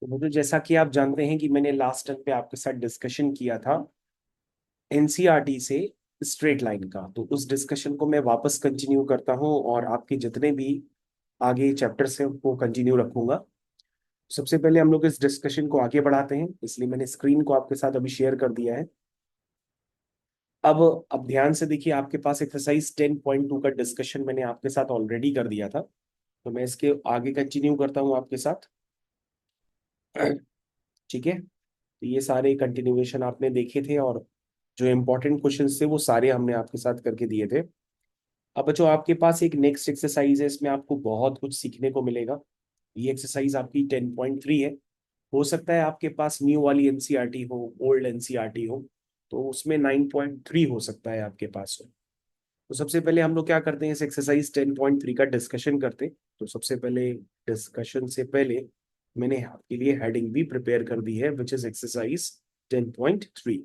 तो मुझे जैसा कि आप जानते हैं कि मैंने लास्ट टाइम पे आपके साथ डिस्कशन किया था एनसीईआरटी से स्ट्रेट लाइन का, तो उस डिस्कशन को मैं वापस कंटिन्यू करता हूं और आपके जितने भी आगे चैप्टर्स हैं वो कंटिन्यू रखूंगा। सबसे पहले हम लोग इस डिस्कशन को आगे बढ़ाते हैं, इसलिए मैंने स्क्रीन को आपके साथ अभी शेयर कर दिया है। अब ध्यान से देखिए, आपके पास एक्सरसाइज 10.2 का डिस्कशन मैंने आपके साथ ऑलरेडी कर दिया था, तो मैं इसके आगे कंटिन्यू करता हूं आपके साथ। ठीक है, तो ये सारे कंटिन्यूएशन आपने देखे थे और जो इम्पोर्टेंट क्वेश्चंस थे वो सारे हमने आपके साथ करके दिए थे। अब बच्चों आपके पास एक नेक्स्ट एक्सरसाइज है, इसमें आपको बहुत कुछ सीखने को मिलेगा। ये एक्सरसाइज आपकी 10.3 है। हो सकता है आपके पास न्यू वाली एनसीईआरटी हो, ओल्ड एनसीईआरटी हो, तो उसमें 9.3 हो सकता है आपके पास हो। तो सबसे पहले हम लोग क्या करते हैं, इस एक्सरसाइज 10.3 का डिस्कशन करते हैं। तो सबसे पहले डिस्कशन से पहले मैंने आपके लिए हेडिंग भी प्रिपेयर कर दी है, विच इज एक्सरसाइज 10.3।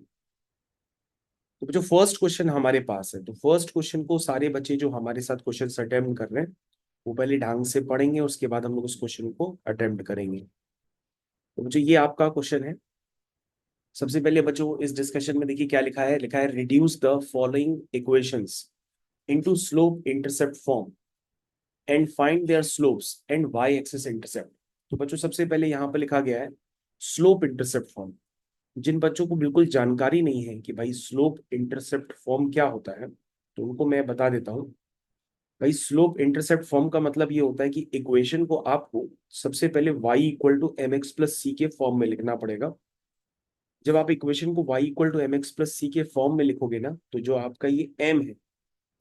तो जो फर्स्ट क्वेश्चन हमारे पास है, तो फर्स्ट क्वेश्चन को सारे बच्चे जो हमारे साथ क्वेश्चन अटेम्प्ट कर रहे हैं वो पहले ढंग से पढ़ेंगे, उसके बाद हम लोग उस क्वेश्चन को अटेम्प्ट करेंगे। तो मुझे ये आपका क्वेश्चन है। सबसे पहले बच्चों इस डिस्कशन में देखिए क्या लिखा है। लिखा है reduce the following equations into slope intercept form and find their slopes and y axis intercept. तो बच्चों सबसे पहले यहाँ पर लिखा गया है स्लोप इंटरसेप्ट फॉर्म। जिन बच्चों को बिल्कुल जानकारी नहीं है कि भाई स्लोप इंटरसेप्ट फॉर्म क्या होता है, तो उनको मैं बता देता हूँ। भाई स्लोप इंटरसेप्ट फॉर्म का मतलब ये होता है कि इक्वेशन को आपको सबसे पहले y equal to m x plus c के फॉर्म में लिखना पड़ेगा। जब आप इक्वेशन को y equal to m x plus c के फॉर्म में लिखोगे ना, तो जो आपका ये m है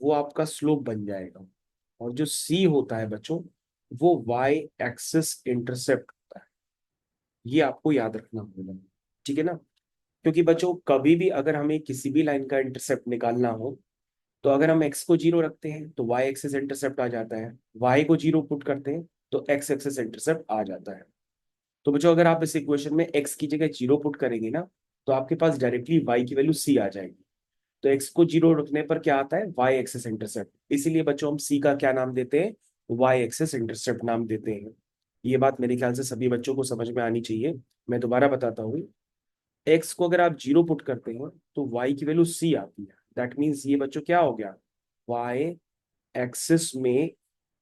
वो आपका स्लोप बन जाएगा, और जो c होता है बच्चों वो y एक्सिस इंटरसेप्ट होता है। ये आपको याद रखना होगा, ठीक है ना। क्योंकि बच्चों कभी भी अगर हमें किसी भी लाइन का इंटरसेप्ट निकालना हो, तो अगर हम x को जीरो रखते हैं तो y एक्सिस इंटरसेप्ट आ जाता है, y को जीरो पुट करते हैं तो x एक्सिस इंटरसेप्ट आ जाता है। तो बच्चों अगर आप इस इक्वेशन में x की जगह जीरो पुट करेंगे ना, तो आपके पास डायरेक्टली y की वैल्यू c आ जाएगी। तो x को जीरो रखने पर क्या आता है, y एक्सिस इंटरसेप्ट। इसीलिए बच्चों हम c का क्या नाम देते हैं, y एक्सिस इंटरसेप्ट नाम देते हैं। ये बात मेरे ख्याल से सभी बच्चों को समझ में आनी चाहिए। मैं दोबारा बताता हूँ, x को अगर आप जीरो पुट करते हैं तो y की वैल्यू c आती है। दैट मीन्स ये बच्चों क्या हो गया, y एक्सिस में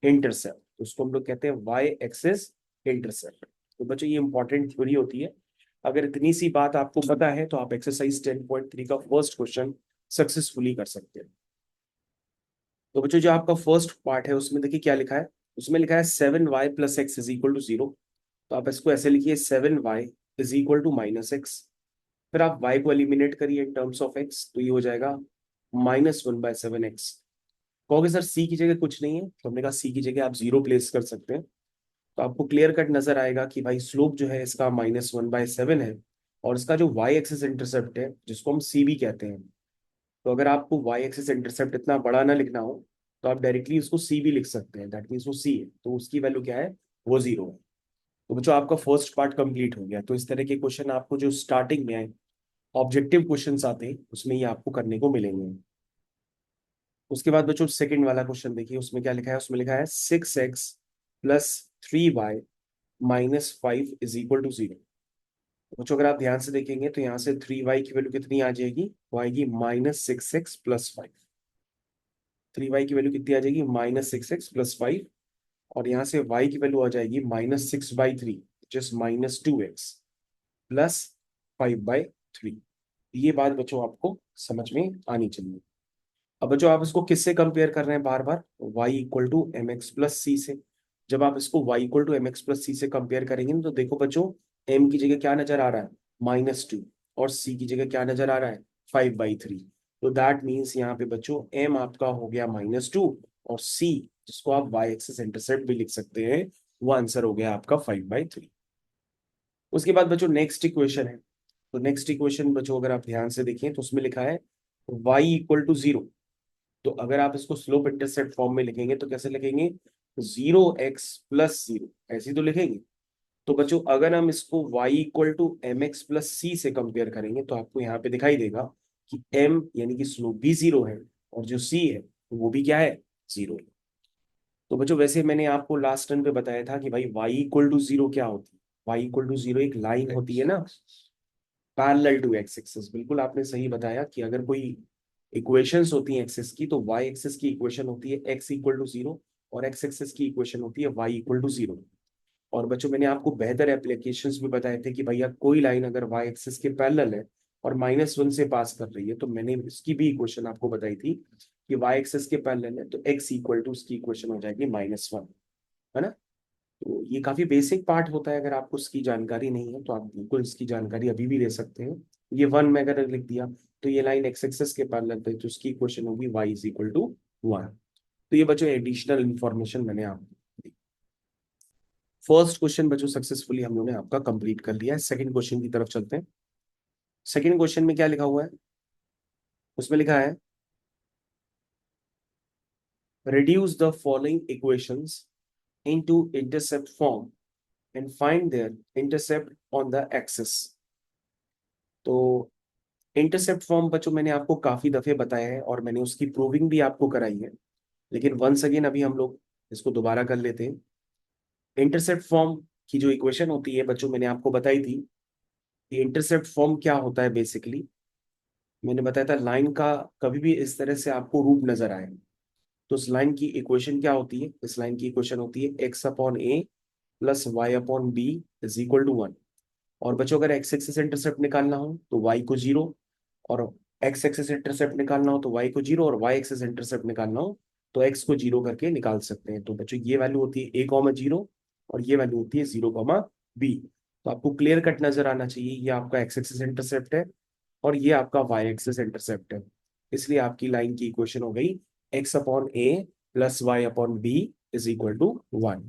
इंटरसेप्ट, उसको हम लोग कहते हैं y एक्सिस इंटरसेप्ट। तो बच्चों ये इंपॉर्टेंट थ्योरी होती है। अगर इतनी सी बात आपको पता है तो आप एक्सरसाइज 10.3 का फर्स्ट क्वेश्चन सक्सेसफुली कर सकते हैं। तो बच्चों जो आपका फर्स्ट पार्ट है उसमें देखिए क्या लिखा है। उसमें लिखा है 7y plus x is equal to 0। तो आप इसको ऐसे लिखिए 7y is equal to minus x. फिर आप y को एलिमिनेट करिए इन टर्म्स ऑफ x, तो ये हो जाएगा -1/7x। कहोगे सर सी की जगह कुछ नहीं है, तो हमने कहा सी की जगह आप जीरो प्लेस कर सकते हैं। तो आपको क्लियर कट नजर आएगा कि भाई स्लोप जो है इसका -1/7 है, और इसका जो y एक्सिस इंटरसेप्ट है जिसको हम सी भी कहते हैं। तो अगर आपको y एक्सिस इंटरसेप्ट इतना बड़ा ना लिखना हो, तो आप डायरेक्टली उसको सी भी लिख सकते हैं। दैट मीन्स वो सी है, तो उसकी वैल्यू क्या है, वो जीरो है। तो बच्चों आपका फर्स्ट पार्ट कंप्लीट हो गया। तो इस तरह के क्वेश्चन आपको जो स्टार्टिंग में आए ऑब्जेक्टिव क्वेश्चंस आते हैं उसमें ये आपको करने को मिलेंगे। उसके बाद बच्चों सेकंड वाला क्वेश्चन देखिए, उसमें क्या लिखा है। उसमें लिखा है 6x plus 3y minus 5 is equal to 0। बच्चों अगर आप ध्यान से देखेंगे तो यहाँ से 3y की वैल्यू कितनी आ जाएगी, वो आएगी -6x प्लस 5। 3y की वैल्यू कितनी आ जाएगी, -6x प्लस 5। और यहाँ से y की वैल्यू आ जाएगी -6/3 जस्ट -2x प्लस 5/3। ये बात बच्चों आपको समझ में आनी चाहिए। अब बच्चों आप इसको किससे कंपेयर कर रहे हैं, बार बार y equal to m x plus c से। जब आप इसको y equal to m x plus c से कंपेयर करेंगे ना, तो देखो बच्चों m की जगह क्या नजर आ रहा है, -2, और c की जगह क्या नजर आ रहा है, 5/3। तो दैट मीन्स यहाँ पे बच्चों m आपका हो गया -2, और c जिसको आप y एक्सिस इंटरसेप्ट भी लिख सकते हैं, वो आंसर हो गया आपका 5/3। उसके बाद बच्चों नेक्स्ट इक्वेशन है। तो नेक्स्ट इक्वेशन बच्चों अगर आप ध्यान से देखें तो उसमें लिखा है y इक्वल टू 0। तो अगर आप इसको स्लोप इंटरसेप्ट फॉर्म में लिखेंगे तो कैसे लिखेंगे, 0x+0 ऐसे ही तो लिखेंगे। तो बच्चों अगर हम इसको y equal to m x plus c से कंपेयर करेंगे तो आपको यहाँ पे दिखाई देगा कि m यानी कि स्लोप भी जीरो है, और जो c है वो भी क्या है, जीरो है। तो बच्चों वैसे मैंने आपको लास्ट टर्न पे बताया था कि भाई y इक्वल टू 0 क्या होती है। y इक्वल टू 0 एक लाइन होती है ना पैरेलल टू एक्स एक्सिस। बिल्कुल आपने सही बताया कि अगर कोई इक्वेशंस होती हैं एक्सिस की, तो y एक्सिस की इक्वेशन होती है x इक्वल टू 0 और x एक्सिस की इक्वेशन होती है y इक्वल टू 0। और बच्चों मैंने आपको बेहतर एप्लीकेशंस भी बताए थे कि भैया कोई लाइन अगर y एक्सिस के पैरेलल है और -1 से पास कर रही है, तो मैंने इसकी भी इक्वेशन आपको बताई थी कि y एक्सिस के पैरेलल है तो x इक्वल टू उसकी इक्वेशन हो जाएगी -1, है ना। तो ये काफी बेसिक पार्ट होता है, अगर आपको इसकी जानकारी नहीं है तो आप बिल्कुल इसकी जानकारी अभी भी ले सकते हैं। ये 1 में अगर लिख दिया तो ये लाइन x एक्सिस के पैरेलल है तो उसकी इक्वेशन होगी y इज इक्वल टू 1। तो ये बच्चों एडिशनल इंफॉर्मेशन मैंने आपको दी। फर्स्ट क्वेश्चन बच्चों सक्सेसफुली हम लोगों ने आपका कंप्लीट कर लिया है। सेकंड क्वेश्चन की तरफ चलते हैं। सेकंड क्वेश्चन में क्या लिखा हुआ है, उसमें लिखा है reduce the following equations into intercept form and find their intercept on the axis. तो इंटरसेप्ट फॉर्म बच्चों मैंने आपको काफी दफे बताया है और मैंने उसकी प्रूविंग भी आपको कराई है, लेकिन वंस अगेन अभी हम लोग इसको दोबारा कर लेते हैं। इंटरसेप्ट फॉर्म की जो इक्वेशन होती है बच्चों मैंने आपको बताई थी। ये इंटरसेप्ट फॉर्म क्या होता है बेसिकली, मैंने बताया था लाइन का कभी भी इस तरह से आपको रूप नजर आए तो उस लाइन की इक्वेशन क्या होती है, इस लाइन की इक्वेशन होती है x upon a plus y upon b is equal to 1। और बच्चों अगर एक्स एक्सिस इंटरसेप्ट निकालना हो तो वाई को 0, और एक्स एक्सिस इंटरसेप्ट निकालना हो तो वाई को 0, और वाई एक्सिस इंटरसेप्ट निकालना हो तो एक्स को 0 करके निकाल सकते हैं। तो बच्चों ये वैल्यू होती है a,0 और ये वैल्यू होती है 0,b। तो आपको क्लियर कट नजर आना चाहिए ये आपका एक्स एक्सिस इंटरसेप्ट है और ये आपका वाई एक्सिस इंटरसेप्ट है। इसलिए आपकी लाइन की इक्वेशन हो गई x upon a plus y upon b is equal to 1।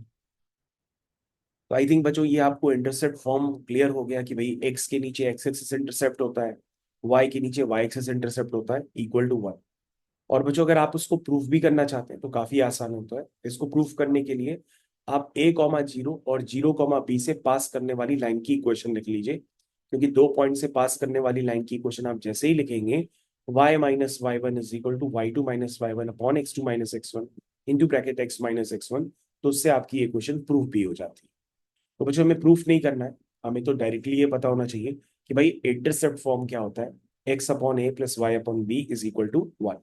तो आई थिंक बच्चों ये आपको इंटरसेप्ट फॉर्म क्लियर हो गया कि भाई एक्स के नीचे एक्स एक्सिस इंटरसेप्ट होता है, वाई के नीचे वाई एक्सिस इंटरसेप्ट होता है इक्वल टू 1। और बच्चों अगर आप उसको प्रूफ भी करना चाहते हैं तो काफी आसान होता है। इसको प्रूफ करने के लिए आप a,0 और 0,b से पास करने वाली लाइन की इक्वेशन लिख लीजिए, क्योंकि 2 पॉइंट से पास करने वाली लाइन की इक्वेशन आप जैसे ही लिखेंगे y minus y one is equal to y two minus y one upon x two minus x one into bracket x minus x one, तो उससे आपकी इक्वेशन प्रूफ भी हो जाती है। तो बच्चों हमें प्रूफ नहीं करना है, हमें तो डायरेक्टली ये पता होना चाहिए कि भाई इंटरसेप्ट फॉर्म क्या होता है, x upon a plus y upon b is equal to 1।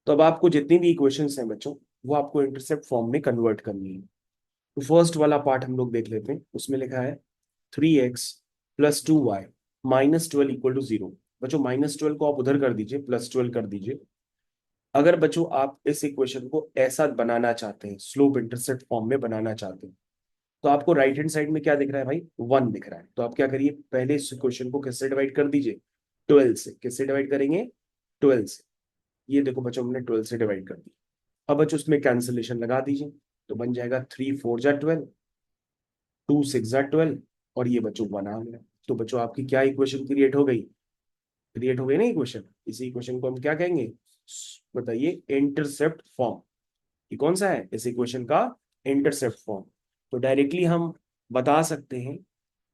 तो अब आपको जितनी भी इक्वेशंस हैं बच्चों वो आपको इंटरसेप्ट फॉर्म में कन्वर्ट करनी है। तो फर्स्ट वाला पार्ट हम लोग देख लेते हैं। उसमें लिखा है 3x plus 2y minus 12 equal to 0। बच्चों -12 को आप उधर कर दीजिए, +12 कर दीजिए। अगर बच्चों आप इस इक्वेशन को ऐसा बनाना चाहते हैं, स्लोप इंटरसेप्ट फॉर्म में बनाना चाहते हैं, तो आपको राइट हैंड साइड में क्या दिख रहा है भाई, 1 दिख रहा है। तो आप क्या करिए, पहले इस इक्वेशन को किससे डिवाइड कर दीजिए, 12 से। किससे डिवाइड करेंगे, 12 से। ये देखो बच्चों हमने 12 से डिवाइड कर दी। अब बच्चों उसमें कैंसिलेशन लगा दीजिए, तो बन जाएगा 3 4 जा 12, 2 6 जा 12, और ये बच्चों 1 आ गया। तो बच्चों आपकी क्या इक्वेशन क्रिएट हो गई, क्रिएट हो गई ना इक्वेशन। इसी इक्वेशन को हम क्या कहेंगे, बताइए, इंटरसेप्ट फॉर्म। ये कौन सा है इस इक्वेशन का, इंटरसेप्ट फॉर्म। तो डायरेक्टली हम बता सकते हैं,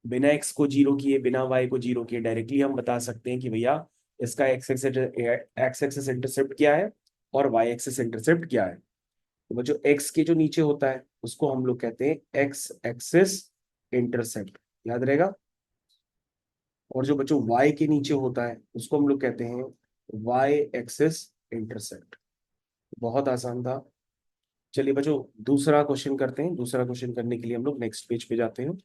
बिना एक्स को 0 किए बिना वाई को 0 किए डायरेक्टली हम बता सकते हैं कि भैया इसका एक्स एक्सिस इंटरसेप्ट क्या है और वाई एक्सिस इंटरसेप्ट क्या है। तो बच्चों एक्स के जो नीचे होता है उसको हम लोग कहते हैं एक्स एक्सिस इंटरसेप्ट, याद रहेगा। और जो बच्चों वाई के नीचे होता है उसको हम लोग कहते हैं वाई एक्सिस इंटरसेप्ट। बहुत आसान था। चलिए बच्चों दूसरा क्वेश्चन करते हैं। दूसरा क्वेश्चन करने के लिए हम लोग नेक्स्ट पेज पे जाते हैं।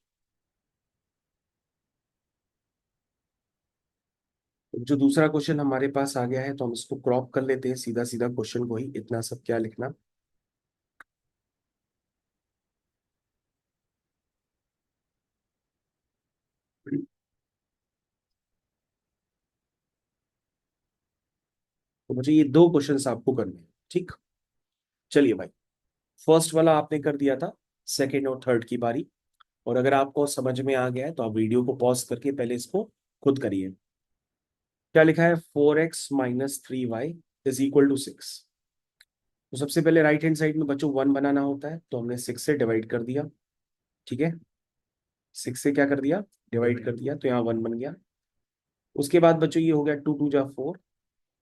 जो दूसरा क्वेश्चन हमारे पास आ गया है तो हम इसको क्रॉप कर लेते हैं, सीधा सीधा क्वेश्चन को ही, इतना सब क्या लिखना। तो मुझे ये दो क्वेश्चन आपको करने हैं, ठीक। चलिए भाई, फर्स्ट वाला आपने कर दिया था, सेकेंड और थर्ड की बारी। और अगर आपको समझ में आ गया है तो आप वीडियो को पॉज करके पहले इसको खुद करिए। क्या लिखा है, 4x minus 3y is equal to 6। तो सबसे पहले राइट हैंड साइड में बच्चों 1 बनाना होता है, तो हमने 6 से डिवाइड कर दिया, ठीक है। 6 से क्या कर दिया, डिवाइड कर दिया, तो यहाँ 1 बन गया। उसके बाद बच्चों ये हो गया 2 2 जा 4,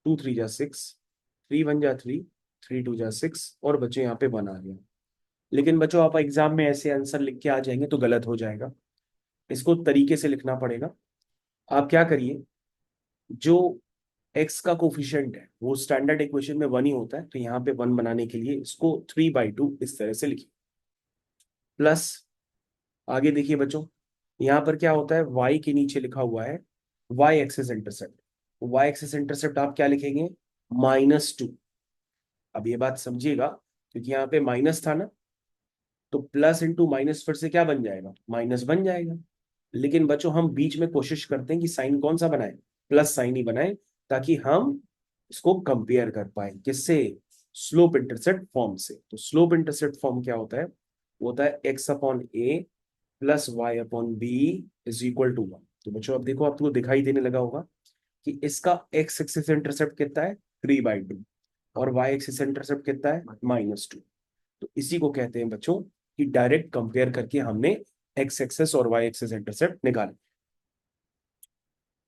2 3 जा 6, 3 1 जा 3, 3 2 जा 6, और बच्चों यहाँ पे 1 आ गया। लेकिन बच्चों आप एग्जाम में ऐसे आंसर लिख के आ जाएंगे तो गलत हो जाएगा। इसको तरीके से लिखना पड़ेगा। आप क्या करिए, जो एक्स का कोफिशिएंट है वो स्टैंडर्ड इक्वेशन में 1 ही होता है, तो यहाँ पे 1 बनाने के लिए इसको 3/2 इस तरह से लिखिए। प्लस आगे देखिए बच्चों, यहाँ पर क्या होता है, y के नीचे लिखा हुआ है y axis intercept. y axis intercept आप क्या लिखेंगे, -2। अब ये बात समझिएगा, क्योंकि यहाँ पे माइनस था ना, तो प्लस इंटू माइनस फिर से क्या बन जाएगा, माइनस बन जाएगा। लेकिन बच्चों हम बीच में कोशिश करते हैं कि साइन कौन सा बनाए, प्लस साइन ही बनाए, ताकि हम इसको कंपेयर कर पाए किससे, स्लोप इंटरसेप्ट फॉर्म से। तो स्लोप इंटरसेप्ट फॉर्म क्या होता है, वो होता है x/a plus y/b is equal to 1। तो बच्चों अब देखो, आपको दिखाई देने लगा होगा कि इसका x एक्सिस इंटरसेप्ट कितना है, 3/2, और y एक्सिस इंटरसेप्ट कितना है, -2। तो इसी को कहते हैं बच्चों कि डायरेक्ट कंपेयर करके हमने x एक्सिस और y एक्सिस इंटरसेप्ट निकाले।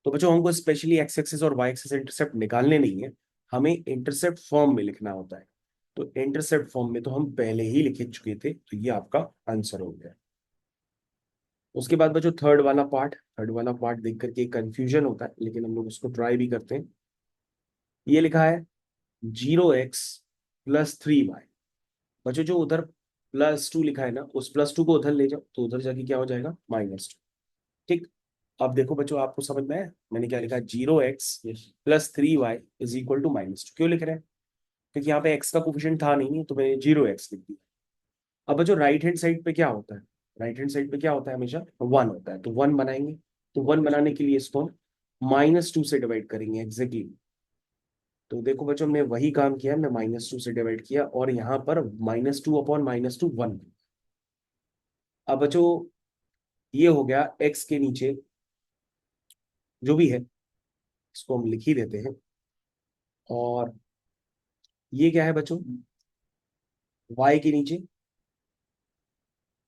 तो बच्चों हमको स्पेशली x एक्सिस और y एक्सिस इंटरसेप्ट निकालने नहीं है, हमें इंटरसेप्ट फॉर्म में लिखना होता है। तो इंटरसेप्ट फॉर्म में तो हम पहले ही लिख चुके थे, तो ये आपका आंसर हो गया। उसके बाद बच्चों थर्ड वाला पार्ट देख करके कंफ्यूजन होता है, लेकिन हम लोग उसको ट्राई भी करते हैं। ये लिखा है 0x+3y। बच्चों जो उधर +2 लिखा है ना, उस +2 को उधर ले जाओ, तो उधर जाके क्या हो जाएगा, -2। ठीक। अब देखो बच्चों, आपको समझ में आया मैंने क्या लिखा है, 0x+3y इज इक्वल टू -2। क्यों लिख रहे हैं, क्योंकि यहाँ पे x का कोफिशिएंट था नहीं, तो मैंने 0x लिख दिया। अब बच्चों राइट हैंड साइड पे क्या होता है, राइट हैंड साइड पे क्या होता है, हमेशा 1 होता है, तो 1 बनाएंगे। तो 1 बनाने के लिए इसको -2 से डिवाइड करेंगे एग्जैक्टली। तो देखो बच्चों, हमने वही काम किया, हमने -2 से डिवाइड किया, और यहाँ पर -2/-2 1। अब बच्चों ये हो गया x के नीचे जो भी है, इसको हम लिख ही देते हैं। और ये क्या है बच्चों, y के नीचे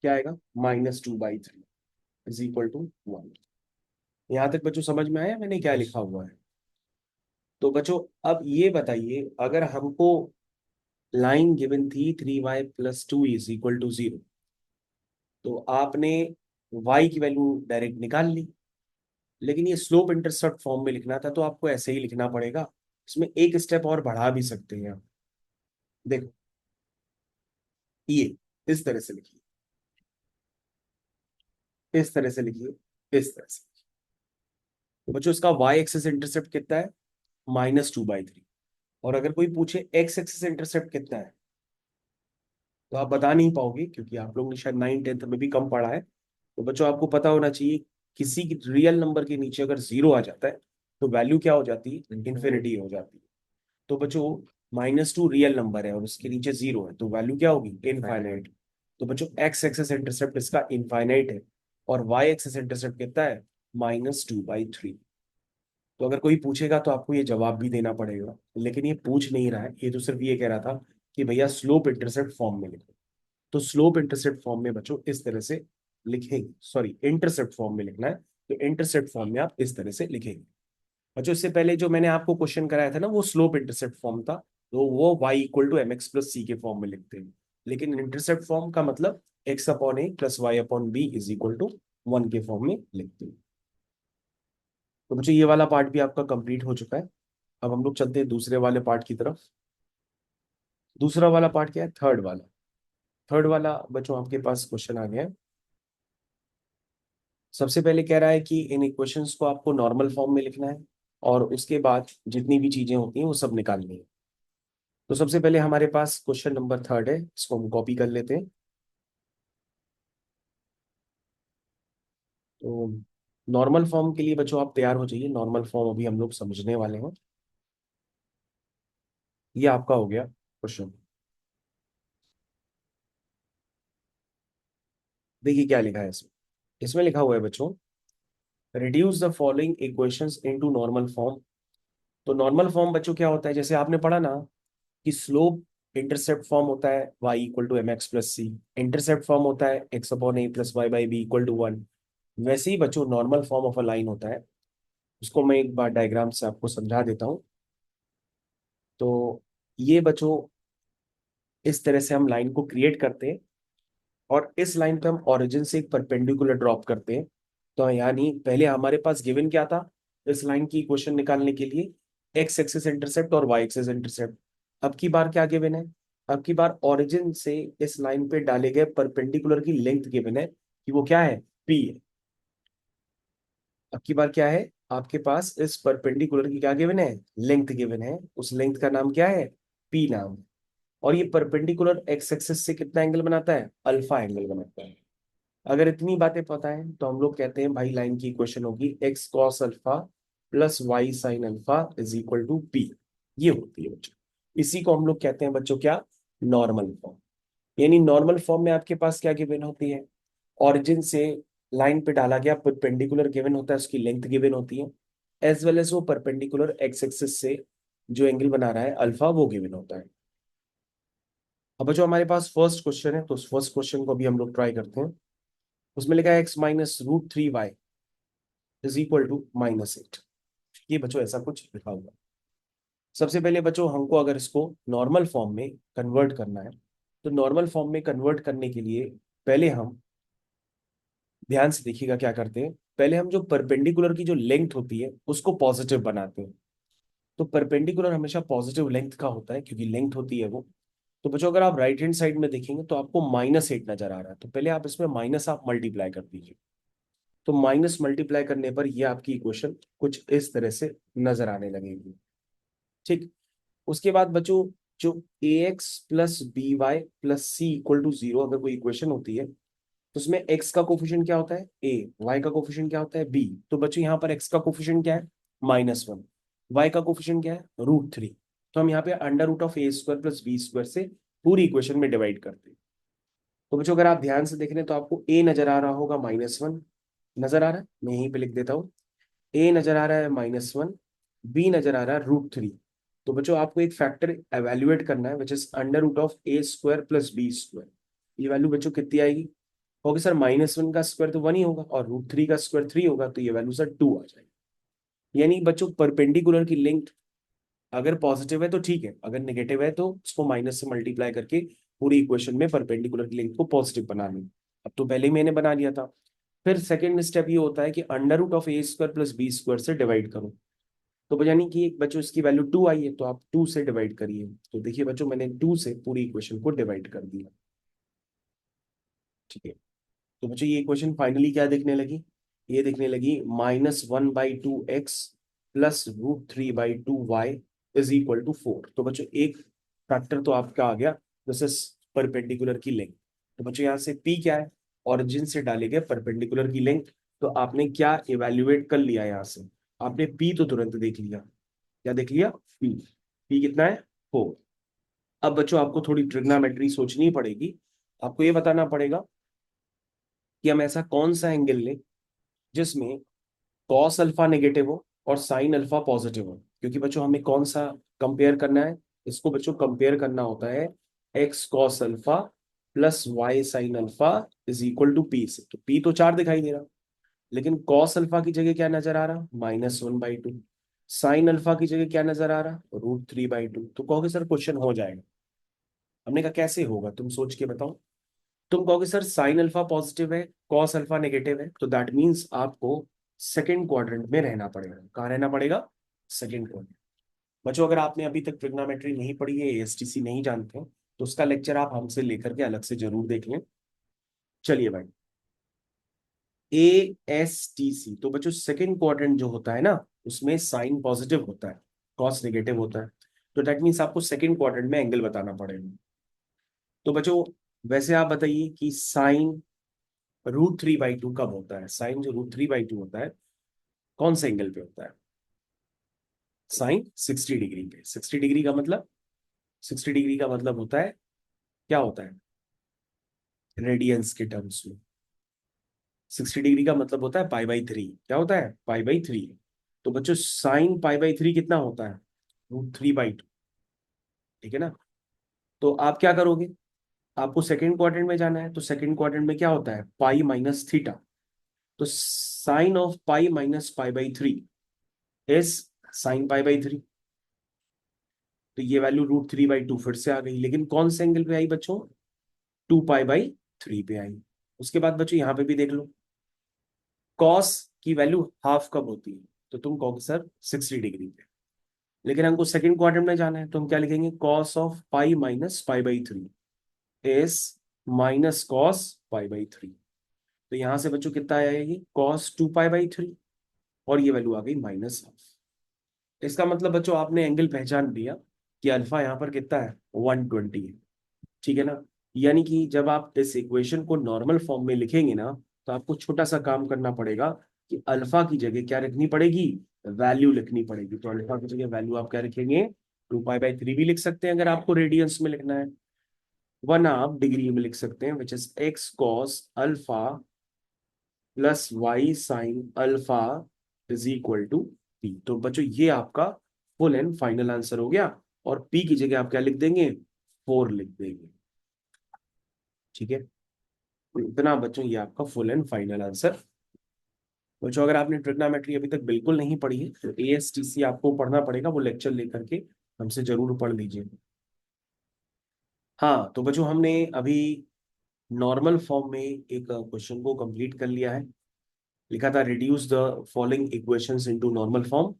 क्या आएगा, -2/3 इज इक्वल टू 1। यहाँ तक बच्चों समझ में आया मैंने क्या लिखा हुआ है। तो बच्चों अब ये बताइए, अगर हमको लाइन गिवन थी 3y+2 इज इक्वल टू 0, तो आपने y की वैल्यू डायरेक्ट निकाल ली, लेकिन ये स्लोप इंटरसेप्ट फॉर्म में लिखना था, तो आपको ऐसे ही लिखना पड़ेगा। इसमें एक स्टेप और बढ़ा भी सकते हैं आप। देखो ये इस तरह से लिखिए, इस तरह से लिखिए, इस तरह से। तो बच्चों इसका y एक्सिस इंटरसेप्ट कितना है, -2/3। और अगर कोई पूछे x एक्सिस इंटरसेप्ट कितना है, तो आप बता नहीं पाओगे, क्योंकि आप लोग ने शायद 9th-10th में भी कम पढ़ा है। तो बच्चों आपको पता होना चाहिए, किसी रियल नंबर के नीचे अगर 0 आ जाता है, तो वैल्यू क्या हो जाती है, इन्फिनिटी हो जाती है। तो बच्चों -2 रियल नंबर है और उसके नीचे 0 है, तो वैल्यू क्या होगी, इनफाइनाइट। तो बच्चों एक्स एक्सेस इंटरसेप्ट इसका इनफाइनाइट है, और वाई एक्सेस इंटरसेप्ट कितना है, -2/3। तो अगर कोई पूछेगा तो आपको ये जवाब भी देना पड़ेगा, लेकिन ये पूछ नहीं रहा है, ये तो सिर्फ ये कह रहा था कि भैया स्लोप इंटरसेप्ट फॉर्म में लिखो। तो स्लोप इंटरसेप्ट फॉर्म में बच्चों इस तरह से लिखेंगे, सॉरी इंटरसेप्ट फॉर्म में लिखना है, तो इंटरसेप्ट फॉर्म में आप इस तरह से लिखेंगे। बच्चों इससे पहले जो मैंने आपको क्वेश्चन कराया था ना, वो स्लोप इंटरसेप्ट फॉर्म था, तो वो y = mx+c के फॉर्म में लिखते हैं। लेकिन इंटरसेप्ट फॉर्म का मतलब x/a + y/b is equal to 1 के फॉर्म में लिखते हैं। तो बच्चों ये वाला पार्ट भी आपका कंप्लीट हो चुका है। अब हम लोग चलते हैं दूसरे वाले पार्ट की तरफ। दूसरा वाला पार्ट क्या है, थर्ड वाला बच्चों आपके पास क्वेश्चन आ गया है। सबसे पहले कह रहा है कि इन इक्वेशंस को आपको नॉर्मल फॉर्म में लिखना है, और उसके बाद जितनी भी चीजें होती हैं वो सब निकालनी है। तो सबसे पहले हमारे पास क्वेश्चन नंबर 3 है, इसको हम कॉपी कर लेते हैं। तो नॉर्मल फॉर्म के लिए बच्चों आप तैयार हो जाइए, नॉर्मल फॉर्म अभी हम लोग समझने वाले हैं। ये आपका हो गया क्वेश्चन। देखिए क्या लिखा है इसमें, इसमें लिखा हुआ है बच्चों, reduce the following equations into normal form. तो नॉर्मल फॉर्म बच्चों क्या होता है, जैसे आपने पढ़ा ना कि स्लोप इंटरसेप्ट फॉर्म होता है y = mx+c, इंटरसेप्ट फॉर्म होता है x/a + y/b = 1। वैसे ही बच्चों normal form of a line होता है। उसको मैं एक बार डायग्राम से आपको समझा देता हूँ। तो ये बच्चों इस तरह से हम लाइन को क्रिएट करते हैं, और इस लाइन पे हम ओरिजिन से एक परपेंडिकुलर ड्रॉप करते हैं। तो यानी पहले हमारे पास गिवन क्या था इस लाइन की इक्वेशन निकालने के लिए, एक्स एक्सिस इंटरसेप्ट और वाई एक्सिस इंटरसेप्ट। अब की बार क्या गिवन है, अब की बार ओरिजिन से इस लाइन पे डाले गए परपेंडिकुलर की लेंथ गिवन है कि वो क्या है, पी है। अब की बार क्या है, आपके पास इस परपेंडिकुलर की क्या गिवन है, लेंथ गिवन है, उस लेंथ का नाम क्या है, पी नाम है। और ये परपेंडिकुलर एक्स एक्सिस से कितना एंगल बनाता है, अल्फा एंगल बनाता है। अगर इतनी बातें पता है तो हम लोग कहते हैं भाई लाइन की इक्वेशन होगी x cos alpha plus y sign alpha is equal to p. ये होती है बच्चों, इसी को हम लोग कहते हैं बच्चों क्या, नॉर्मल फॉर्म। यानी नॉर्मल फॉर्म में आपके पास क्या गिवन होती है, ऑरिजिन से लाइन पे डाला गया परपेंडिकुलर गिवन होता है, उसकी लेंथ गिवन होती है, एज वेल एज वो परपेंडिकुलर एक्स एक्सिस से जो एंगल बना रहा है अल्फा वो गिवन होता है। अब जो हमारे पास फर्स्ट क्वेश्चन है तो उस फर्स्ट क्वेश्चन को भी हम लोग ट्राई करते हैं। उसमें लिखा है x minus root three y is equal to -8। ये बच्चों ऐसा कुछ लिखा हुआ है। सबसे पहले बच्चों हमको अगर इसको नॉर्मल फॉर्म में कन्वर्ट करना है, तो नॉर्मल फॉर्म में कन्वर्ट करने के लिए पहले हम ध्यान से देखिएगा क्या करते हैं, पहले हम जो परपेंडिकुलर की जो लेंथ होती है उसको पॉजिटिव बनाते हैं। तो परपेंडिकुलर हमेशा पॉजिटिव लेंथ का होता है क्योंकि लेंथ होती है वो। तो बच्चों अगर आप राइट हैंड साइड में देखेंगे तो आपको -8 नजर आ रहा है, तो पहले आप इसमें माइनस आप मल्टीप्लाई कर दीजिए। तो माइनस मल्टीप्लाई करने पर ये आपकी इक्वेशन कुछ इस तरह से नजर आने लगेगी। ठीक, उसके बाद बच्चों जो a x plus b y plus c equal to zero अगर कोई इक्वेशन होती है तो उसमें एक्स का कोफिशिएंट क्या होता है ए, वाई का कोफिशिएंट क्या होता है बी। तो बच्चों यहाँ पर एक्स का कोफिशिएंट क्या है, -1, वाई का कोफिशिएंट क्या है, √3। तो हम यहाँ पे under root of a square plus b square से पूरी इक्वेशन में डिवाइड करते हैं। तो बच्चों अगर आप ध्यान से देख रहे हैं तो आपको ए नजर आ रहा होगा -1, नजर आ रहा है, मैं यहीं पे लिख देता हूँ। ए नजर आ रहा है -1, बी नजर आ रहा है √3। तो बच्चों आपको एक फैक्टर एवेल्युएट करना है which is under root of a square plus b square. ये वैल्यू बच्चों कितनी आएगी, होगी सर -1 का स्क्वायर तो 1 ही होगा और √3 का स्क्वायर 3 होगा, तो ये वैल्यू सर 2 आ जाएगी। यानी बच्चों परपेंडिकुलर की लेंथ अगर पॉजिटिव है तो ठीक है, अगर नेगेटिव है तो उसको माइनस से मल्टीप्लाई करके पूरी इक्वेशन में परपेंडिकुलर की लेंथ को पॉजिटिव बना लें। अब तो पहले ही मैंने बना लिया था। फिर सेकेंड स्टेप ये होता है कि under root of a square plus b square से डिवाइड करो। तो यानी कि बच्चों इसकी वैल्यू 2 आई है तो आप 2 से डिवाइड करिए। तो देखिए बच्चों मैंने 2 से पूरी इक्वेशन को डिवाइड कर दिया। ठीक है, तो बच्चों ये इक्वेशन फाइनली क्या दिखने लगी, ये दिखने लगी -1/2x plus √3/2y is equal to 4। तो बच्चों एक फैक्टर तो आपका आ गया, दिस इज परपेंडिकुलर की लेंथ। तो बच्चों यहाँ से p क्या है, ऑरिजिन से डाले गए परपेंडिकुलर की लेंथ। तो आपने क्या इवेल्युएट कर लिया, यहाँ से आपने p तो तुरंत देख लिया, क्या देख लिया, p। p कितना है, 4। अब बच्चों आपको थोड़ी ट्रिग्नोमेट्री सोचनी पड़ेगी, आपको ये बताना पड़ेगा कि हम ऐसा कौन सा एंगल लें जिसमें कॉस अल्फा नेगेटिव हो और साइन अल्फा पॉजिटिव हो। क्योंकि बच्चों हमें कौन सा कंपेयर करना है, इसको बच्चों कंपेयर करना होता है x cos alpha plus y sign alpha is equal to p से। तो पी तो 4 दिखाई दे रहा, लेकिन कॉस अल्फा की जगह क्या नजर आ रहा, -1/2। साइन अल्फा की जगह क्या नजर आ रहा, √3/2। तो कहोगे सर क्वेश्चन हो जाएगा, हमने कहा कैसे होगा, तुम सोच के बताओ। तुम कहोगे सर साइन अल्फा पॉजिटिव है, कॉस अल्फा नेगेटिव है, तो दैट मींस आपको सेकंड क्वाड्रेंट में रहना पड़ेगा। कहाँ रहना पड़ेगा, सेकंड क्वाड्रेंट। बच्चों अगर आपने अभी तक ट्रिग्नोमेट्री नहीं पढ़ी है, एएसटीसी नहीं जानते हैं, तो उसका लेक्चर आप हमसे लेकर के अलग से जरूर देख लें। चलिए भाई, एएसटीसी तो बच्चों सेकंड क्वाड्रेंट जो होता है ना, उसमें साइन पॉजिटिव होता है, कॉस नेगेटिव होता है। तो दैट मीन्स आपको सेकंड क्वाड्रेंट में एंगल बताना पड़ेगा। तो बच्चों वैसे आप बताइए कि साइन √3/2 कब होता है, साइन जो √3/2 होता है कौन से एंगल पे होता है, साइन 60 डिग्री पे। 60 डिग्री का मतलब, 60 डिग्री का मतलब होता है, क्या होता है रेडियंस के टर्म्स में, 60 डिग्री का मतलब होता है π/3। क्या होता है, π/3। तो बच्चों साइन π/3 कितना होता है, √3/2। ठीक है ना, तो आप क्या करोगे, आपको सेकंड क्वाड्रेंट में जाना है, तो सेकंड क्वाड्रेंट में क्या होता है पाई माइनस थीटा। तो sine of pi minus π/3 is sine π/3। तो ये वैल्यू √3/2 फिर से आ गई, लेकिन कौन से एंगल पे आई बच्चों, 2π/3 पे आई। उसके बाद बच्चों यहाँ पे भी देख लो, कॉस की वैल्यू हाफ कब होती है, तो तुम कहोगे सर 60 डिग्री पे। लेकिन हमको सेकंड क्वाड्रेंट में जाना है, तो हम क्या लिखेंगे, cos of pi minus pi by three is minus cos pi by three. तो यहां से बच्चों कितना आया, ये कॉस 2 पाई बाई 3, और ये वैल्यू आ गई माइनस हाफ। इसका मतलब बच्चों आपने एंगल पहचान लिया कि अल्फा यहाँ पर कितना है, 120 है। ठीक है ना। यानी कि जब आप इस इक्वेशन को नॉर्मल फॉर्म में लिखेंगे ना, तो आपको छोटा सा काम करना पड़ेगा कि अल्फा की जगह क्या रखनी पड़ेगी, वैल्यू लिखनी पड़ेगी। तो अल्फा की जगह वैल्यू आप क्या रखेंगे, 2 पाई बाई 3 भी लिख सकते हैं अगर आपको रेडियंस में लिखना है, वन आप डिग्री में लिख सकते हैं, which is x cos alpha plus y sign alpha is equal to p. तो बच्चों ये आपका फुल एंड फाइनल आंसर हो गया, और पी की जगह आप क्या लिख देंगे, 4 लिख देंगे। ठीक है, तो इतना बच्चों ये आपका फुल एंड फाइनल आंसर। बच्चों अगर आपने ट्रिग्नोमेट्री अभी तक बिल्कुल नहीं पढ़ी है, तो एएसटीसी आपको पढ़ना पड़ेगा, वो लेक्चर लेकर के हमसे जरूर पढ़ लीजिए। हाँ, तो बच्चों हमने अभी नॉर्मल फॉर्म में एक क्वेश्चन को कंप्लीट कर लिया है। लिखा था reduce the following equations into normal form,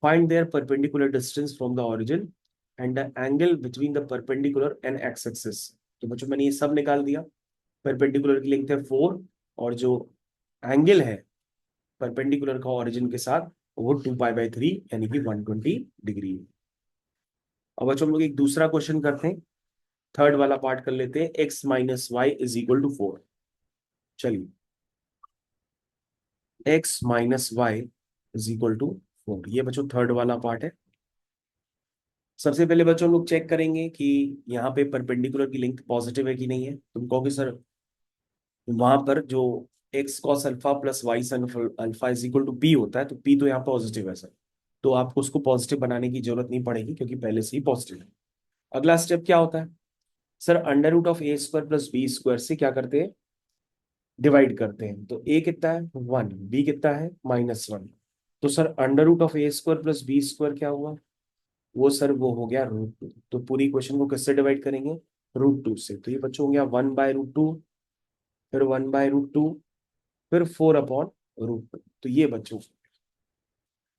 find their perpendicular distance from the origin and the angle between the perpendicular and x axis. तो बच्चों मैंने ये सब निकाल दिया। परपेंडिकुलर की लेंथ है 4, और जो एंगल है परपेंडिकुलर का ओरिजिन के साथ, वो 2 पाई बाई 3 यानी कि 120 डिग्री है। अब बच्चों हम लोग एक दूसरा क्वेश्चन करते हैं, थर्ड वाला पार्ट कर लेते हैं, x minus y is equal to 4। चलिए, x minus y is equal to 4, ये बच्चों थर्ड वाला पार्ट है। सबसे पहले बच्चों हम लोग चेक करेंगे कि यहाँ पे परपेंडिकुलर की लेंथ पॉजिटिव है कि नहीं है। तुम कहोगे सर वहां पर जो x cos alpha plus y sin alpha is equal to p होता है, तो पी तो यहाँ पॉजिटिव है सर, तो आपको उसको पॉजिटिव बनाने की जरूरत नहीं पड़ेगी क्योंकि पहले से ही पॉजिटिव है। अगला स्टेप क्या होता है sir, under root of a square plus b square से क्या करते हैं, डिवाइड करते हैं। तो ए कितना है 1, बी कितना है -1। तो sir under root of a square plus b square क्या हुआ, वो सर वो हो गया √2। तो पूरी क्वेश्चन को किससे डिवाइड करेंगे, √2 से। तो ये बच्चों हो गया 1/√2, फिर 1/√2, फिर 4/√2। तो ये बच्चों,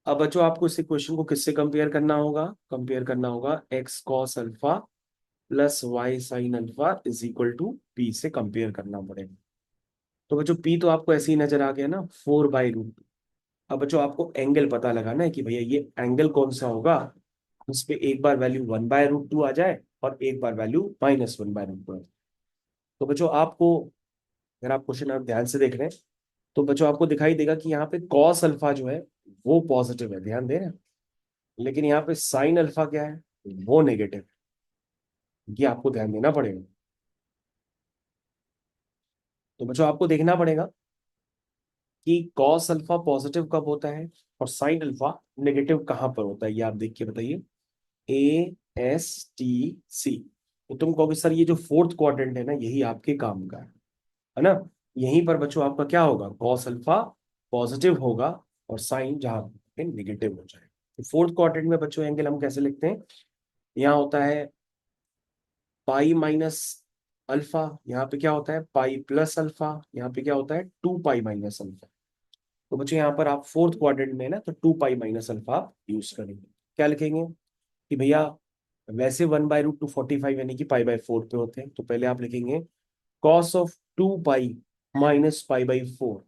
अब बच्चों आपको इस क्वेश्चन को किससे कंपेयर करना होगा, कंपेयर करना होगा x cos alpha plus y sign alpha is equal to p से कंपेयर करना पड़ेगा। तो बच्चों पी तो आपको ऐसे ही नजर आ गया ना, 4/√2। अब बच्चों आपको एंगल पता लगाना है कि भैया ये एंगल कौन सा होगा, उस पे एक बार वैल्यू 1/√2 आ जाए और एक बार वैल्यू -1/√2 आ जाए। तो बच्चों आपको, अगर आप क्वेश्चन आप ध्यान से देख रहे हैं, तो बच्चों आपको दिखाई देगा कि यहाँ पे कॉस अल्फा जो है वो पॉजिटिव है, ध्यान दे रहे हैं, लेकिन यहाँ पे साइन अल्फा क्या है, वो नेगेटिव है। ये आपको ध्यान देना पड़ेगा। तो बच्चों आपको देखना पड़ेगा कि कॉस अल्फा पॉजिटिव कब होता है और साइन अल्फा नेगेटिव कहाँ पर होता है, ये आप देख के बताइए। ASTC, तो तुम कहोगे सर ये जो फोर्थ क्वाड्रेंट है ना, यही आपके काम का है ना। यहीं पर बच्चों आपका क्या होगा, कॉस अल्फा पॉजिटिव होगा और साइन जहां पे नेगेटिव हो जाए। तो फोर्थ क्वाड्रेंट में बच्चों एंगल हम कैसे लिखते हैं, यहाँ होता है पाई माइनस अल्फा, यहाँ पे क्या होता है पाई प्लस अल्फा, यहाँ पे क्या होता है 2 पाई माइनस अल्फा। तो बच्चों यहाँ पर आप फोर्थ क्वाड्रेंट में है ना, तो 2 पाई माइनस अल्फा आप यूज करेंगे। क्या लिखेंगे कि भैया वैसे 1/√2 45 यानी कि पाई/4 पे होते हैं, तो पहले आप लिखेंगे कॉस ऑफ 2 पाई माइनस पाई/4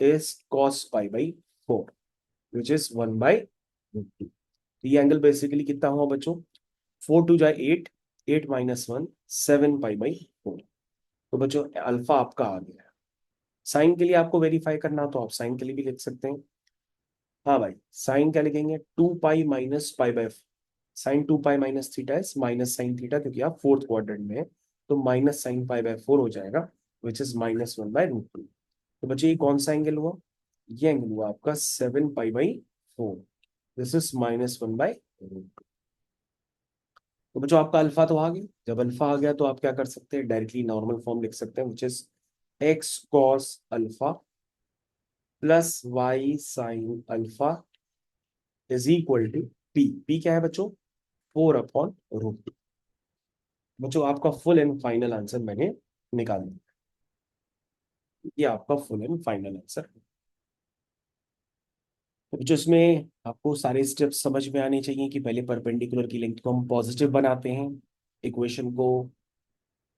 इज कॉस पाई/4 विच इज 1/√2। तो ये एंगल बेसिकली कितना हुआ बच्चों, 4 × 2 = 8, 8 - 1 7 पाई/4। तो बच्चों अल्फा आपका आ गया। साइन के लिए आपको वेरीफाई करना हो तो आप साइन के लिए भी लिख सकते हैं। हाँ भाई, साइन क्या लिखेंगे, 2 pi - pi/, sine 2 pi - theta is minus sine theta, क्योंकि आप फोर्थ क्वाड्रेंट में है, तो माइनस साइन पाई/4 हो जाएगा विच इज -1/√2। तो बच्चे ये कौन सा एंगल हुआ, ये एंगल हुआ आपका 7 पाई/4, दिस इज -1/√2। तो बच्चों आपका अल्फा तो आ गया, जब अल्फा आ गया तो आप क्या कर सकते हैं, डायरेक्टली नॉर्मल फॉर्म लिख सकते हैं which is x cos alpha plus y sign alpha is equal to p. P क्या है बच्चों, 4/√2। बच्चों आपका फुल एंड फाइनल आंसर मैंने निकाल दिया, ये आपका फुल एंड फाइनल आंसर। अब जो इसमें आपको सारे स्टेप्स समझ में आने चाहिए कि पहले परपेंडिकुलर की लेंथ को हम पॉजिटिव बनाते हैं, इक्वेशन को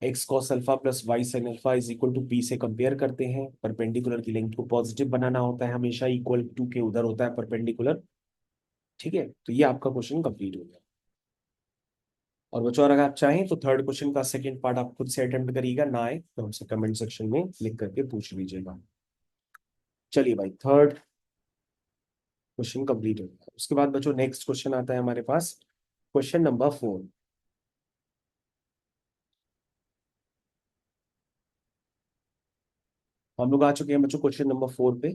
x cos alpha plus y sign alpha is equal to p से कंपेयर करते हैं। परपेंडिकुलर की लेंथ को पॉजिटिव बनाना होता है हमेशा, इक्वल टू के उधर होता है परपेंडिकुलर। ठीक है, तो ये आपका क्वेश्चन कंप्लीट हो गया। और बच्चों अगर आप चाहें तो थर्ड क्वेश्चन का सेकंड पार्ट आप खुद से अटेम्प्ट करिएगा, ना आए तो हमसे कमेंट सेक्शन में लिख करके पूछ लीजिएगा। चलिए भाई, थर्ड क्वेश्चन कंप्लीट हो गया। उसके बाद बच्चों नेक्स्ट क्वेश्चन आता है हमारे पास, क्वेश्चन नंबर 4। हम लोग आ चुके हैं बच्चों क्वेश्चन नंबर 4 पे।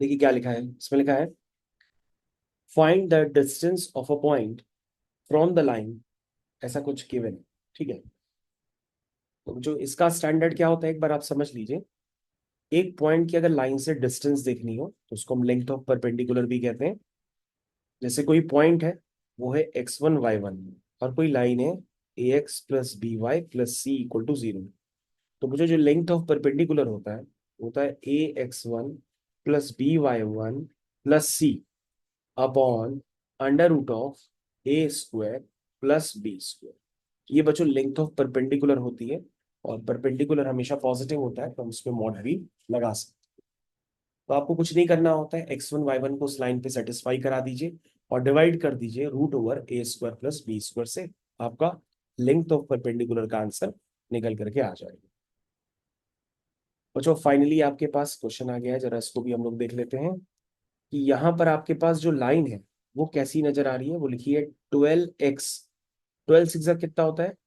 देखिए क्या लिखा है इसमें, लिखा है find the distance of a point from the line, ऐसा कुछ गिवन है। ठीक है, तो जो इसका स्टैंडर्ड क्या होता है एक बार आप समझ लीजिए। एक पॉइंट की अगर लाइन से डिस्टेंस देखनी हो तो उसको हम लेंथ ऑफ परपेंडिकुलर भी कहते हैं। जैसे कोई पॉइंट है, वो है x1 y1, और कोई लाइन है ax plus b y plus c equal to 0। तो मुझे जो लेंथ ऑफ परपेंडिकुलर होता है ax1 plus by1 plus c upon under root of a square plus b square. ये बच्चों लेंथ ऑफ परपेंडिकुलर होती है, और परपेंडिकुलर हमेशा पॉजिटिव होता है तो हम उसमें मॉड भी लगा सकते हैं। तो आपको कुछ नहीं करना होता है, x1 y1 को उस लाइन पे सेटिस्फाई करा दीजिए और डिवाइड कर दीजिए रूट ओवर ए स्क्वायर प्लस बी स्क्वायर से। आपका लेंथ ऑफ परपेंडिकुलर का आंसर निकल करके आ जाएगा। बच्चों फाइनली आपके पास क्वेश्चन आ गया है, जरा इसको भी हम लोग देख लेते हैं कि यहाँ पर आपके पास जो लाइन है वो कैसी नजर आ रही है। वो लिखी है 12x, 12 कितना होता है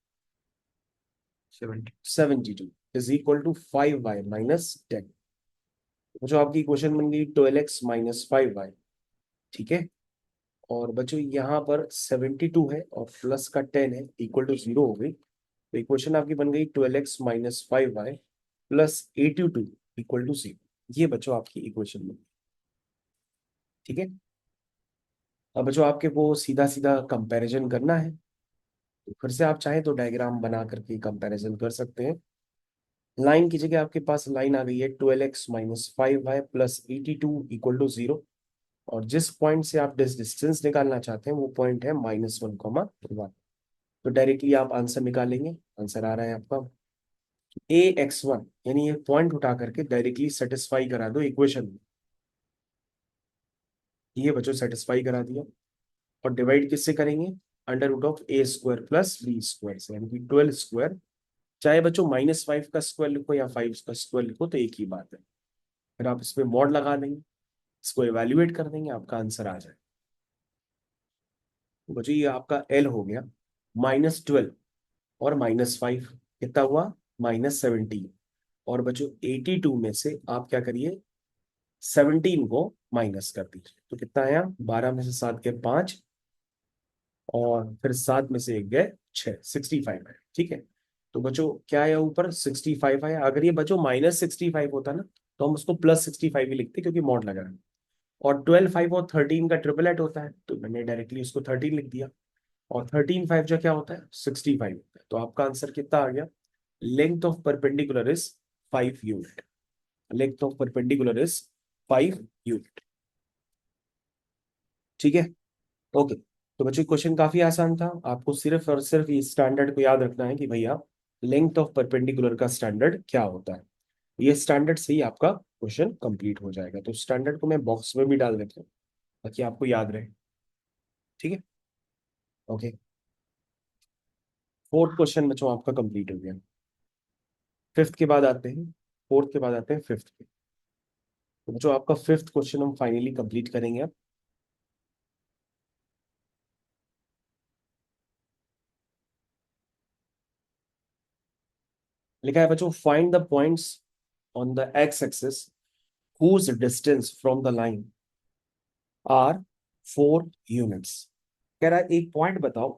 72 इज इक्वल टू 5y-10। जो आपकी इक्वेशन बन गई 12x-5y। ठीक है, और बच्चों यहाँ पर 72 है और प्लस का 10 है, इक्वल टू 0 हो गई। तो इक्वेशन आपकी बन गई 12x-5y प्लस 82 इक्वल टू 0। ये बच्चों आपकी इक्वेशन बन गई। ठीक है, अब बच्चों आपके को सीधा सीधा कंपैरिजन करना है, तो फिर से आप चाहें तो डायग्राम बना करके कंपैरिजन कर सकते हैं। लाइन की जगह आपके पास लाइन आ गई है 12x-5y प्लस 82 इक्वल टू 0। और जिस पॉइंट से आप डिस्टेंस निकालना चाहते हैं वो पॉइंट है -1, तो डायरेक्टली आप आंसर निकालेंगे। आंसर आ रहा है आपका ax1, यानी ये पॉइंट उठा करके डायरेक्टली सेटिस्फाई करा दो इक्वेशन में। ये बच्चों सेटिस्फाई करा दिया, और डिवाइड किससे करेंगे, under root of a square plus b square से, यानी कि 12 स्क्वायर। चाहे बच्चों -5 का स्क्वायर लिखो या 5 का स्क्वायर लिखो तो एक ही बात है। फिर आप इसमें मॉड लगा देंगे, इसको एवेल्युएट कर देंगे, आपका आंसर आ जाए। तो बच्चों ये आपका एल हो गया -12 और -5 कितना हुआ -17। और बच्चों 82 में से आप क्या करिए 17 को माइनस कर दीजिए, तो कितना आया 12 में से 7 गए 5, और फिर 7 में से 1 गए 6, 65 है। ठीक है, तो बच्चों क्या आया ऊपर 65 आया। अगर ये बच्चों -65 होता ना तो हम उसको +65 ही लिखते क्योंकि मॉड लगा है। और 12 5 और 13 का ट्रिपलेट होता है तो मैंने डायरेक्टली उसको 13 लिख दिया। और 13 5 जो क्या होता है 65 होता है। तो आपका आंसर कितना आ गया, length of perpendicular is 5 unit. Length of perpendicular is 5 unit. ठीक है, ओके। तो बच्चों क्वेश्चन काफी आसान था, आपको सिर्फ और सिर्फ इस स्टैंडर्ड को याद रखना है कि भैया लेंथ ऑफ परपेंडिकुलर का स्टैंडर्ड क्या होता है। ये स्टैंडर्ड से ही आपका क्वेश्चन कंप्लीट हो जाएगा। तो स्टैंडर्ड को मैं बॉक्स में भी डाल देता हूँ ताकि आपको याद रहे। ठीक है, ओके। फोर्थ क्वेश्चन बच्चों आपका कंप्लीट हो गया। फिफ्थ के बाद आते हैं, फोर्थ के बाद आते हैं फिफ्थ पे। तो जो आपका फिफ्थ क्वेश्चन हम फाइनली कंप्लीट करेंगे अब। लिखा है बच्चों find the points on the x axis whose distance from the line are 4 units. कह रहा है एक पॉइंट बताओ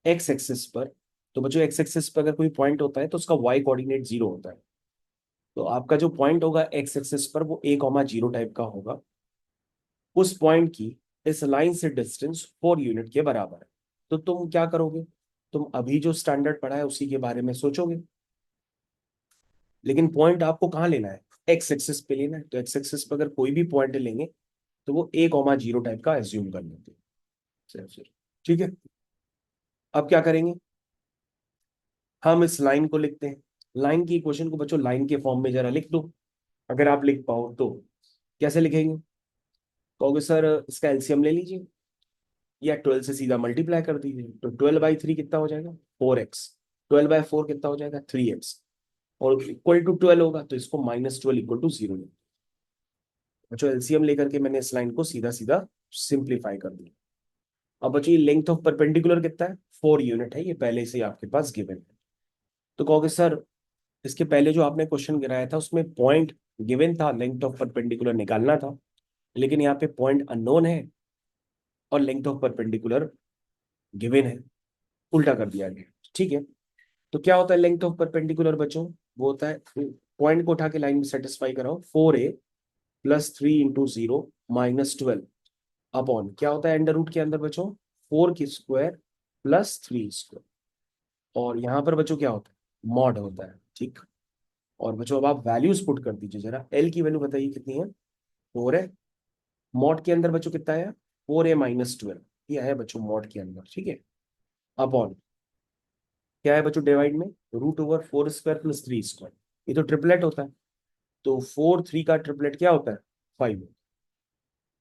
एक्स एक्सिस पर। तो बच्चों एक्स एक्सिस पर अगर कोई पॉइंट होता है तो उसका वाई कोऑर्डिनेट 0 होता है। तो आपका जो पॉइंट होगा एक्स एक्सिस पर वो a, 0 टाइप का होगा। उस पॉइंट की इस लाइन से डिस्टेंस 4 यूनिट के बराबर है। तो तुम क्या करोगे, तुम अभी जो स्टैंडर्ड पढ़ा है उसी के बारे में सोचोगे। लेकिन पॉइंट आपको कहाँ लेना है, एक्स एक्सिस पे लेना है। तो एक्स एक्सिस पे अगर कोई भी पॉइंट लेंगे तो वो a, 0 टाइप का एज्यूम कर लेते हैं सिर्फ। ठीक है, अब क्या करेंगे, हम इस लाइन को लिखते हैं। लाइन की इक्वेशन को बच्चों लाइन के फॉर्म में जरा लिख दो, अगर आप लिख पाओ तो। कैसे लिखेंगे, कहोगे सर इसका एलसीएम ले लीजिए या 12 से सीधा मल्टीप्लाई कर दीजिए। तो 12/3 कितना हो जाएगा, 4x। 12/4 कितना हो जाएगा, 3x। और इक्वल टू 12 होगा तो इसको -12 इक्वल टू 0। बच्चों एलसीएम लेकर के मैंने इस लाइन को सीधा सीधा सिंप्लीफाई कर दिया। अब बच्चों ये लेंथ ऑफ परपेंडिकुलर कितना है, 4 यूनिट है, ये पहले से ही आपके पास गिवन है। तो कहोगे सर इसके पहले जो आपने क्वेश्चन गिराया था उसमें पॉइंट गिवन था, लेंथ ऑफ परपेंडिकुलर निकालना था, लेकिन यहाँ पे पॉइंट अननोन है और लेंथ ऑफ परपेंडिकुलर गिवन है, उल्टा कर दिया गया। ठीक है, तो क्या होता है लेंथ ऑफ परपेंडिकुलर बच्चों, वो होता है पॉइंट को उठा के लाइन में सेटिस्फाई कराओ, 4a + 3 × 0 - 12 अपॉन क्या होता है अंडर रूट के अंदर बच्चों, 4 की स्क्वायर +3 स्क्वायर। और यहाँ पर बच्चों क्या होता है, मॉड होता है। ठीक, और बच्चों अब आप वैल्यूज पुट कर दीजिए जरा, एल की वैल्यू बताइए कितनी है, 4 है। मॉड के अंदर बच्चों कितना है, 4a - 12, ये है बच्चों मॉड के अंदर। ठीक है, अपॉन क्या है बच्चों डिवाइड में, √4² + 3 स्क्वायर। ये तो ट्रिपलेट होता है, तो 4 3 का ट्रिपलेट क्या होता है, 5।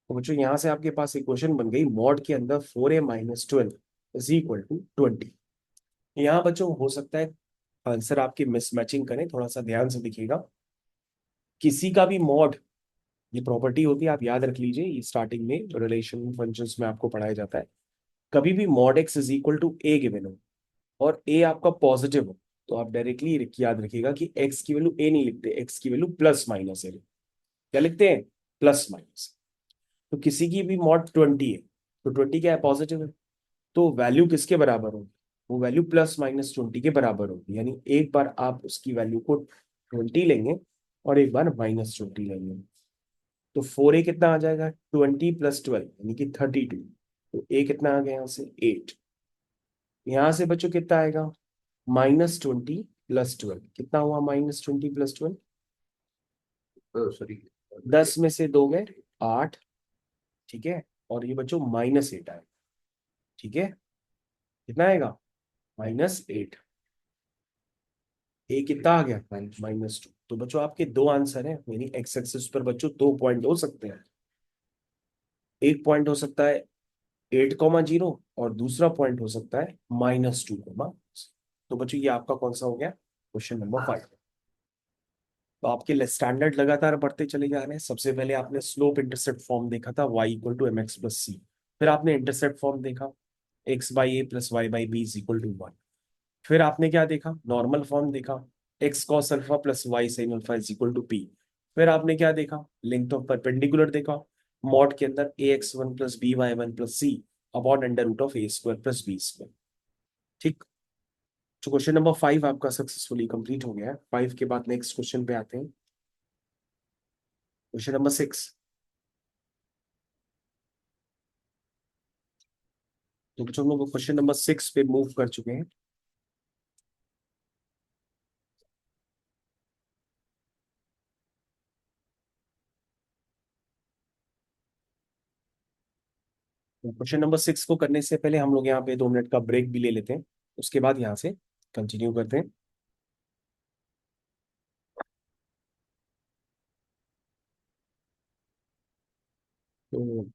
तो बच्चों यहाँ से आपके पास इक्वेशन बन गई, मॉड के अंदर 4a - 12 = 20। यहाँ बच्चों हो सकता है आंसर आपकी मिसमैचिंग करें, थोड़ा सा ध्यान से देखिएगा। किसी का भी मॉड, ये प्रॉपर्टी होती है, आप याद रख लीजिए, ये स्टार्टिंग में रिलेशन फंक्शंस में आपको पढ़ाया जाता है। कभी भी मॉड x = a गिवन हो और a आपका पॉजिटिव हो, तो आप डायरेक्टली याद रखिएगा कि x की वैल्यू a नहीं लिखते, x की वैल्यू +- है। क्या लिखते हैं, +-। तो किसी की भी मॉड 20 है, तो 20 क्या है, पॉजिटिव है, तो वैल्यू किसके बराबर होगी, वो वैल्यू +-20 के बराबर होगी। यानी एक बार आप उसकी वैल्यू को 20 लेंगे और एक बार -20 लेंगे। तो 4a कितना आ जाएगा, 20 + 12 यानी कि 32। तो a कितना आ गया यहाँ से, 8। यहाँ से बच्चों कितना आएगा, -20 + 12 कितना हुआ, -20 + 12, सॉरी, 10 में से 2 गए 8। ठीक है, और ये बच्चों -8 आएगा। ठीक है, कितना आएगा, -8। ए कितना आ गया, -2। तो बच्चों आपके दो आंसर हैं, यानी एक्स एक्सिस पर बच्चों 2 पॉइंट हो सकते हैं। एक पॉइंट हो सकता है 8,0 और दूसरा पॉइंट हो सकता है -2,। तो बच्चों ये आपका कौन सा हो गया, क्वेश्चन नंबर 5। तो आपके स्टैंडर्ड लगातार बढ़ते चले जा रहे हैं। सबसे पहले आपने स्लोप इंटरसेप्ट फॉर्म देखा था, y = mx + c। फिर आपने इंटरसेप्ट फॉर्म देखा, x/a + y/b = 1। फिर आपने क्या देखा, नॉर्मल फॉर्म देखा, x cos alpha + y sin alpha = p। फिर आपने क्या देखा, लेंथ ऑफ परपेंडिकुलर देखा, मॉड के अंदर ax1 + by1 + c upon √a² + b²। ठीक, तो क्वेश्चन नंबर 5 आपका सक्सेसफुली कंप्लीट हो गया है। 5 के बाद नेक्स्ट क्वेश्चन पे आते हैं, क्वेश्चन नंबर 6। तो बच्चों हम लोग क्वेश्चन नंबर 6 पे मूव कर चुके हैं। तो क्वेश्चन नंबर 6 को करने से पहले हम लोग यहाँ पे 2 मिनट का ब्रेक भी ले लेते हैं, उसके बाद यहाँ से कंटिन्यू करते हैं। तो